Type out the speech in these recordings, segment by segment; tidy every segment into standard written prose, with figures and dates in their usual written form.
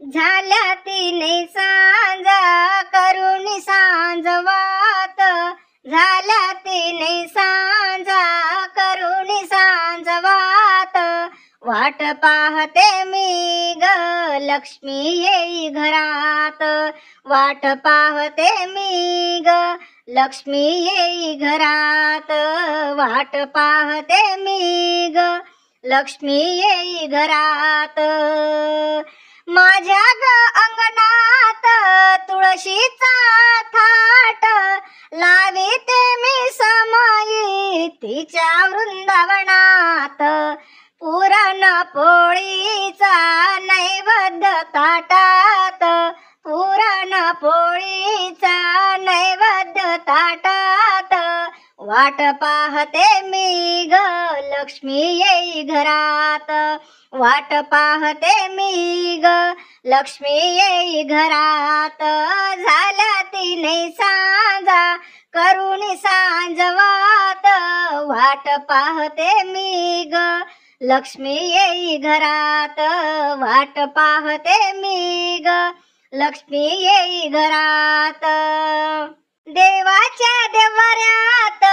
झाल्या तिने सांजा करुणी सांजवात, झाल्या तिने सांजा करुणी सांजवात. वाट पाहते मी ग लक्ष्मी येई घरात, वाट पाहते मी ग लक्ष्मी येई घरात, वाट पाहते मी ग लक्ष्मी येई घरात. माझ्या ग अंगणात तुळशीचा थाट, लाविते मी समाई तिच्या वृंदावनात. पुरण पोळीचा नैवेद्य ताटात, पुरण पोळीचा नैवेद्य ताटात. वाट पाहते मी ग लक्ष्मी येई घरात, वाट पाहते मी ग लक्ष्मी येई घरात. झाल्या तिने सांजा करुणी सांजवात, वाट पाहते मी ग लक्ष्मी येई घरात, वाट पाहते मी ग लक्ष्मी येई घरात. देवाच्या देवाऱ्यात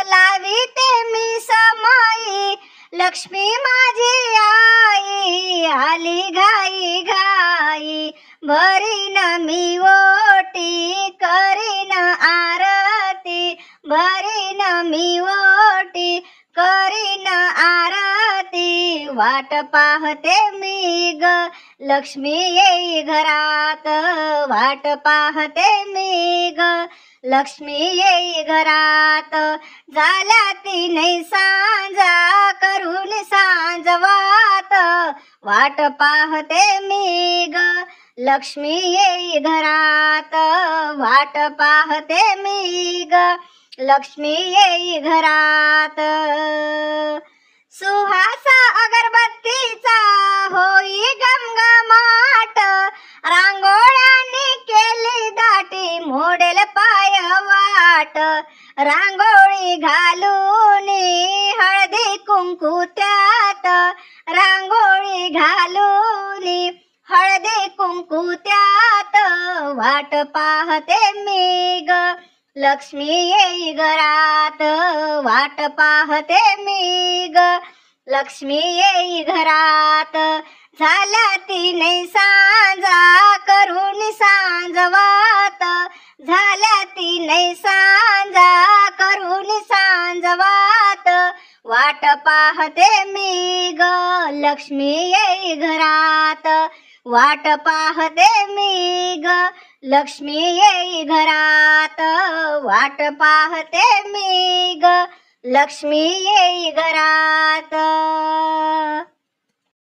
लाविते मी समाई, लक्ष्मी माझी आई आली घाई घाई. भरीन मी ओटी करीन आरती, भरीन मी ओटी करीन आरती. वाट पाहते मी ग लक्ष्मी येई घरात, वाट पाहते मी ग लक्ष्मी येई घरात. झाल्या तिने सांजा करुणी सांजवात, वाट पाहते मी ग लक्ष्मी येई घरात, वाट पाहते मी ग लक्ष्मी येई घरात. सुहास अगरबत्तीचा होई घमघमाट, रांगोळ्यांनी केली दाटी मोडेल पाय वाट. रांगोळी घालून हळदी कुंकू त्यात, रांगोळी घालून हळदी कुंकू त्यात. वाट पाहते मी ग लक्ष्मी येई घरात, वाट पाहते मी ग लक्ष्मी येई घरात. झाल्या तिने सांजा करुणी सांजवात, झाल्या तिने सांजा करुणी सांजवात. वाट पाहते मी ग लक्ष्मी येई घरात, वाट पाहते मी ग लक्ष्मी येई घरात, वाट पाहते मी ग लक्ष्मी येई घरात.